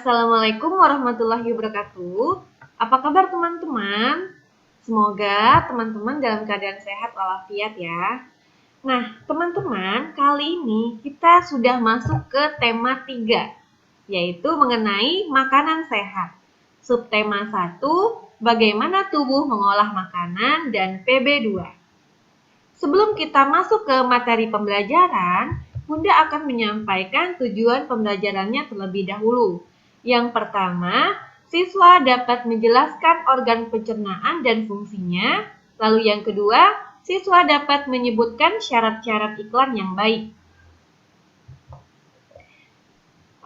Assalamualaikum warahmatullahi wabarakatuh. Apa kabar teman-teman? Semoga teman-teman dalam keadaan sehat walafiat ya. Nah, teman-teman, kali ini kita sudah masuk ke tema 3, yaitu mengenai makanan sehat. Subtema 1, bagaimana tubuh mengolah makanan, dan PB2. Sebelum kita masuk ke materi pembelajaran, Bunda akan menyampaikan tujuan pembelajarannya terlebih dahulu. Yang pertama, siswa dapat menjelaskan organ pencernaan dan fungsinya. Lalu yang kedua, siswa dapat menyebutkan syarat-syarat iklan yang baik.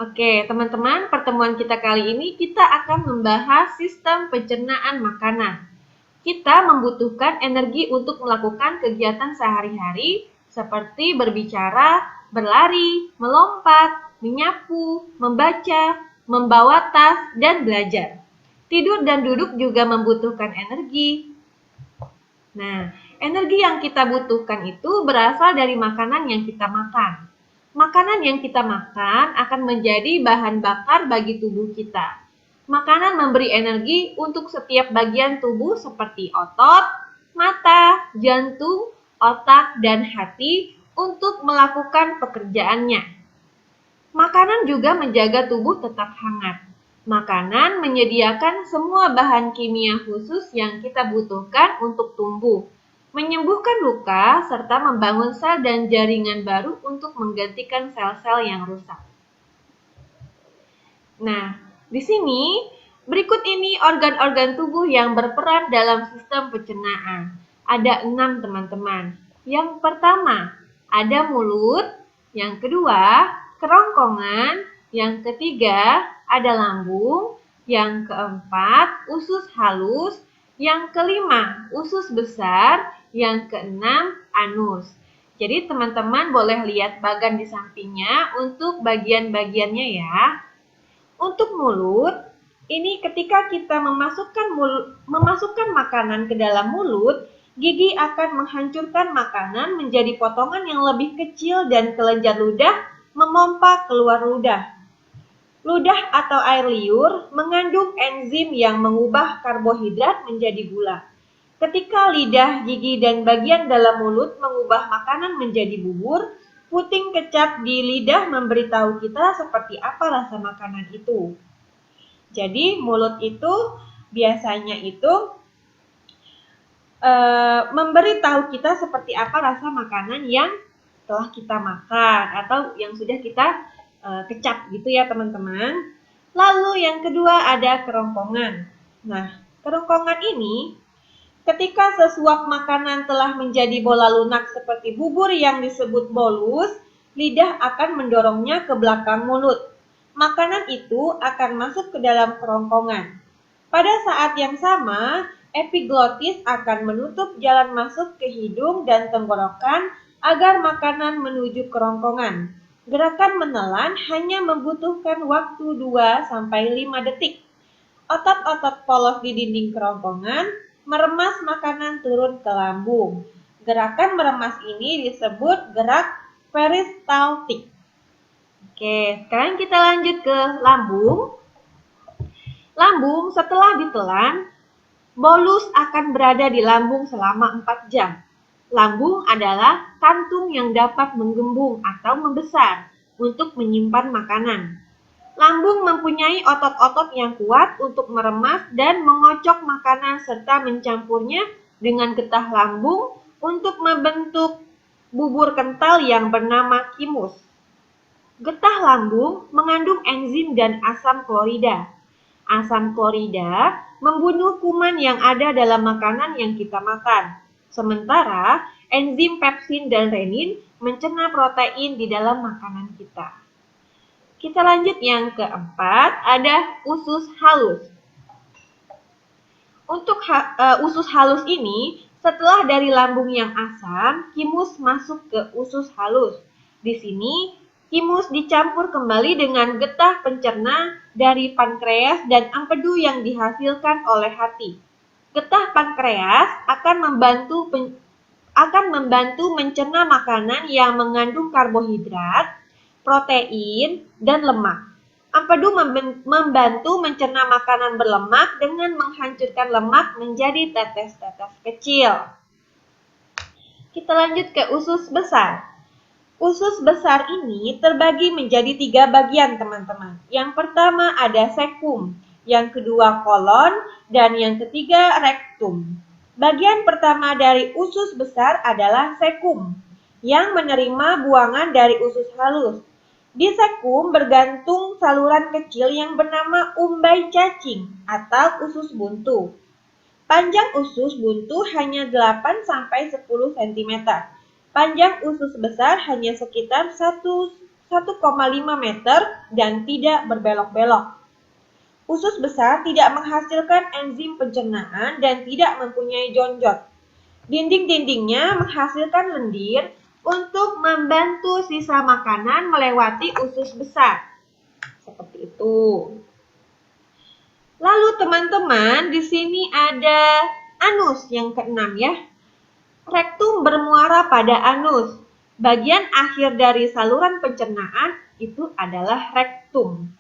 Oke, teman-teman, pertemuan kita kali ini kita akan membahas sistem pencernaan makanan. Kita membutuhkan energi untuk melakukan kegiatan sehari-hari seperti berbicara, berlari, melompat, menyapu, membaca, membawa tas, dan belajar. Tidur dan duduk juga membutuhkan energi. Nah, energi yang kita butuhkan itu berasal dari makanan yang kita makan. Makanan yang kita makan akan menjadi bahan bakar bagi tubuh kita. Makanan memberi energi untuk setiap bagian tubuh seperti otot, mata, jantung, otak, dan hati untuk melakukan pekerjaannya. Makanan juga menjaga tubuh tetap hangat. Makanan menyediakan semua bahan kimia khusus yang kita butuhkan untuk tumbuh, menyembuhkan luka, serta membangun sel dan jaringan baru untuk menggantikan sel-sel yang rusak. Nah, di sini, berikut ini organ-organ tubuh yang berperan dalam sistem pencernaan. Ada 6 teman-teman. Yang pertama, ada mulut. Yang kedua, kerongkongan. Yang ketiga, ada lambung. Yang keempat, usus halus. Yang kelima, usus besar. Yang keenam, anus. Jadi teman-teman boleh lihat bagan di sampingnya untuk bagian-bagiannya ya. Untuk mulut, ini ketika kita memasukkan makanan ke dalam mulut, gigi akan menghancurkan makanan menjadi potongan yang lebih kecil dan kelenjar ludah memompa keluar ludah. Ludah atau air liur mengandung enzim yang mengubah karbohidrat menjadi gula. Ketika lidah, gigi, dan bagian dalam mulut mengubah makanan menjadi bubur, puting kecap di lidah memberitahu kita seperti apa rasa makanan itu. Jadi mulut itu biasanya itu memberitahu kita seperti apa rasa makanan yang telah kita makan atau yang sudah kita kecap gitu ya teman-teman. Lalu yang kedua ada kerongkongan. Nah, kerongkongan ini ketika sesuap makanan telah menjadi bola lunak seperti bubur yang disebut bolus, lidah akan mendorongnya ke belakang mulut. Makanan itu akan masuk ke dalam kerongkongan. Pada saat yang sama, epiglotis akan menutup jalan masuk ke hidung dan tenggorokan agar makanan menuju kerongkongan. Gerakan menelan hanya membutuhkan waktu 2-5 detik. Otot-otot polos di dinding kerongkongan meremas makanan turun ke lambung. Gerakan meremas ini disebut gerak peristaltik. Oke, sekarang kita lanjut ke lambung. Lambung setelah ditelan, bolus akan berada di lambung selama 4 jam. Lambung adalah kantung yang dapat menggembung atau membesar untuk menyimpan makanan. Lambung mempunyai otot-otot yang kuat untuk meremas dan mengocok makanan serta mencampurnya dengan getah lambung untuk membentuk bubur kental yang bernama thymus. Getah lambung mengandung enzim dan asam klorida. Asam klorida membunuh kuman yang ada dalam makanan yang kita makan. Sementara enzim pepsin dan renin mencerna protein di dalam makanan kita. Kita lanjut yang keempat, ada usus halus. Untuk usus halus ini, setelah dari lambung yang asam, thymus masuk ke usus halus. Di sini, thymus dicampur kembali dengan getah pencerna dari pankreas dan empedu yang dihasilkan oleh hati. Getah pankreas akan membantu mencerna makanan yang mengandung karbohidrat, protein, dan lemak. Empedu membantu mencerna makanan berlemak dengan menghancurkan lemak menjadi tetes-tetes kecil. Kita lanjut ke usus besar. Usus besar ini terbagi menjadi 3 bagian, teman-teman. Yang pertama ada sekum, yang kedua kolon, dan yang ketiga rektum. Bagian pertama dari usus besar adalah sekum, yang menerima buangan dari usus halus. Di sekum bergantung saluran kecil yang bernama umbai cacing atau usus buntu. Panjang usus buntu hanya 8-10 cm. Panjang usus besar hanya sekitar 1,5 meter dan tidak berbelok-belok. Usus besar tidak menghasilkan enzim pencernaan dan tidak mempunyai jonjot. Dinding-dindingnya menghasilkan lendir untuk membantu sisa makanan melewati usus besar. Seperti itu. Lalu teman-teman, di sini ada anus yang keenam ya. Rektum bermuara pada anus. Bagian akhir dari saluran pencernaan itu adalah rektum.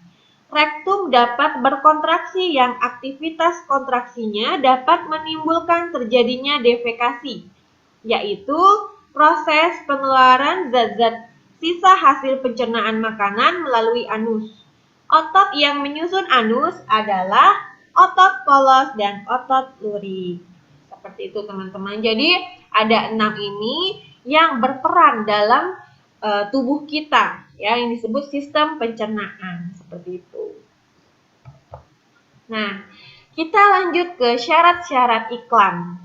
Rektum dapat berkontraksi yang aktivitas kontraksinya dapat menimbulkan terjadinya defekasi, yaitu proses pengeluaran zat-zat sisa hasil pencernaan makanan melalui anus. Otot yang menyusun anus adalah otot polos dan otot lurik. Seperti itu teman-teman. Jadi ada 6 ini yang berperan dalam tubuh kita, ya, yang disebut sistem pencernaan. Seperti itu. Nah, kita lanjut ke syarat-syarat iklan.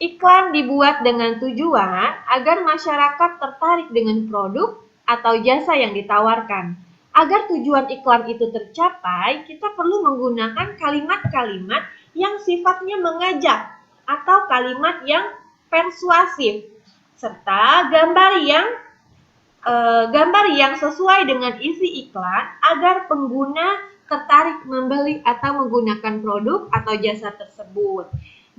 Iklan dibuat dengan tujuan agar masyarakat tertarik dengan produk atau jasa yang ditawarkan. Agar tujuan iklan itu tercapai, kita perlu menggunakan kalimat-kalimat yang sifatnya mengajak atau kalimat yang persuasif, serta gambar yang sesuai dengan isi iklan agar pengguna tertarik membeli atau menggunakan produk atau jasa tersebut.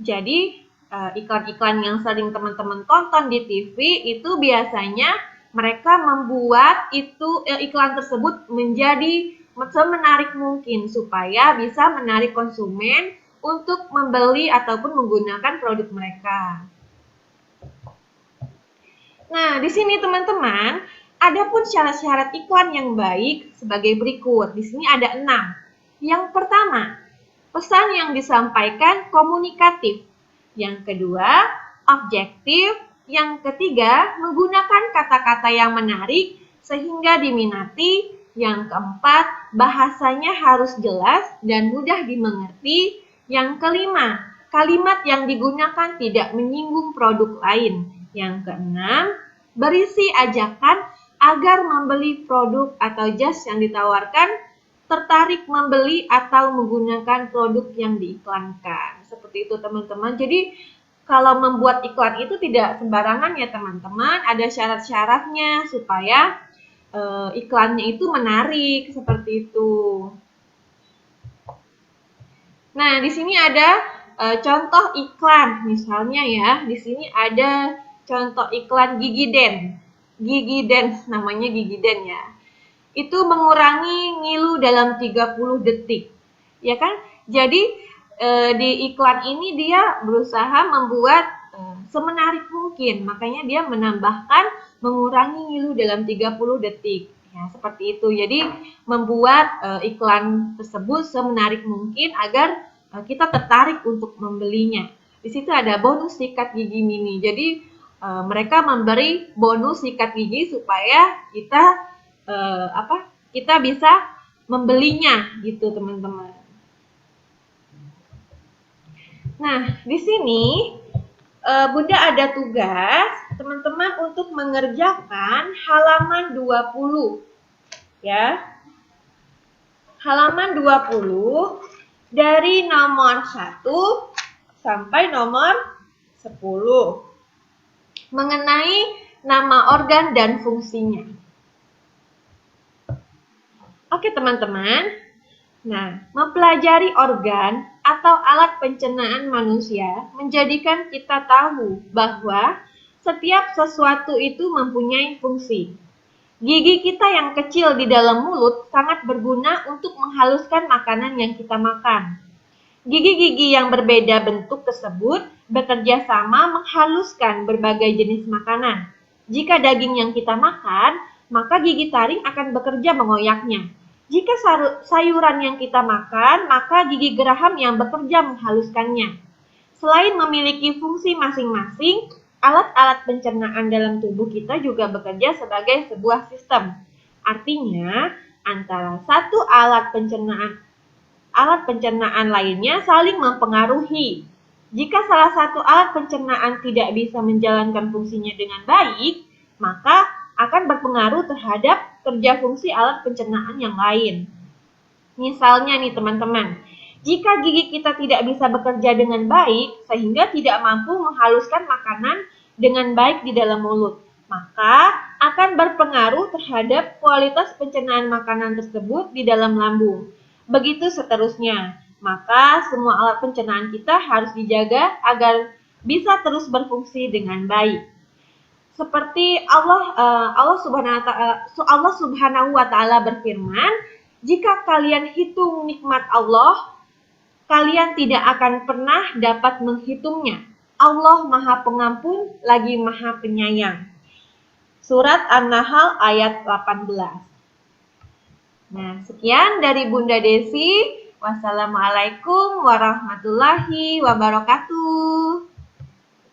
Jadi, iklan-iklan yang sering teman-teman tonton di TV itu biasanya mereka membuat iklan tersebut menjadi semenarik mungkin supaya bisa menarik konsumen untuk membeli ataupun menggunakan produk mereka. Nah, di sini teman-teman, ada pun syarat-syarat iklan yang baik sebagai berikut. Di sini ada 6. Yang pertama, pesan yang disampaikan komunikatif. Yang kedua, objektif. Yang ketiga, menggunakan kata-kata yang menarik sehingga diminati. Yang keempat, bahasanya harus jelas dan mudah dimengerti. Yang kelima, kalimat yang digunakan tidak menyinggung produk lain. Yang keenam, berisi ajakan agar membeli produk atau jas yang ditawarkan, tertarik membeli atau menggunakan produk yang diiklankan. Seperti itu teman-teman. Jadi kalau membuat iklan itu tidak sembarangan ya teman-teman. Ada syarat-syaratnya supaya iklannya itu menarik seperti itu. Nah, di sini ada contoh iklan, misalnya ya, di sini ada contoh iklan Gigiden. Gigiden, namanya Gigiden ya. Itu mengurangi ngilu dalam 30 detik. Ya kan? Jadi di iklan ini dia berusaha membuat semenarik mungkin. Makanya dia menambahkan mengurangi ngilu dalam 30 detik. Ya, seperti itu. Jadi membuat iklan tersebut semenarik mungkin agar kita tertarik untuk membelinya. Di situ ada bonus sikat gigi mini. Jadi mereka memberi bonus sikat gigi supaya kita bisa membelinya gitu teman-teman. Nah, di sini Bunda ada tugas teman-teman untuk mengerjakan halaman 20. Ya. Halaman 20 dari nomor 1 sampai nomor 10. Mengenai nama organ dan fungsinya. Oke teman-teman. Nah, mempelajari organ atau alat pencernaan manusia menjadikan kita tahu bahwa setiap sesuatu itu mempunyai fungsi. Gigi kita yang kecil di dalam mulut sangat berguna untuk menghaluskan makanan yang kita makan. Gigi-gigi yang berbeda bentuk tersebut bekerja sama menghaluskan berbagai jenis makanan. Jika daging yang kita makan, maka gigi taring akan bekerja mengoyaknya. Jika sayuran yang kita makan, maka gigi geraham yang bekerja menghaluskannya. Selain memiliki fungsi masing-masing, alat-alat pencernaan dalam tubuh kita juga bekerja sebagai sebuah sistem. Artinya, antara satu alat pencernaan lainnya saling mempengaruhi. Jika salah satu alat pencernaan tidak bisa menjalankan fungsinya dengan baik, maka akan berpengaruh terhadap kerja fungsi alat pencernaan yang lain. Misalnya nih teman-teman, jika gigi kita tidak bisa bekerja dengan baik sehingga tidak mampu menghaluskan makanan dengan baik di dalam mulut, maka akan berpengaruh terhadap kualitas pencernaan makanan tersebut di dalam lambung. Begitu seterusnya. Maka semua alat pencernaan kita harus dijaga agar bisa terus berfungsi dengan baik. Seperti Allah Subhanahu wa taala berfirman, "Jika kalian hitung nikmat Allah, kalian tidak akan pernah dapat menghitungnya. Allah Maha Pengampun lagi Maha Penyayang." Surat An-Nahl ayat 18. Nah, sekian dari Bunda Desi. Wassalamualaikum warahmatullahi wabarakatuh.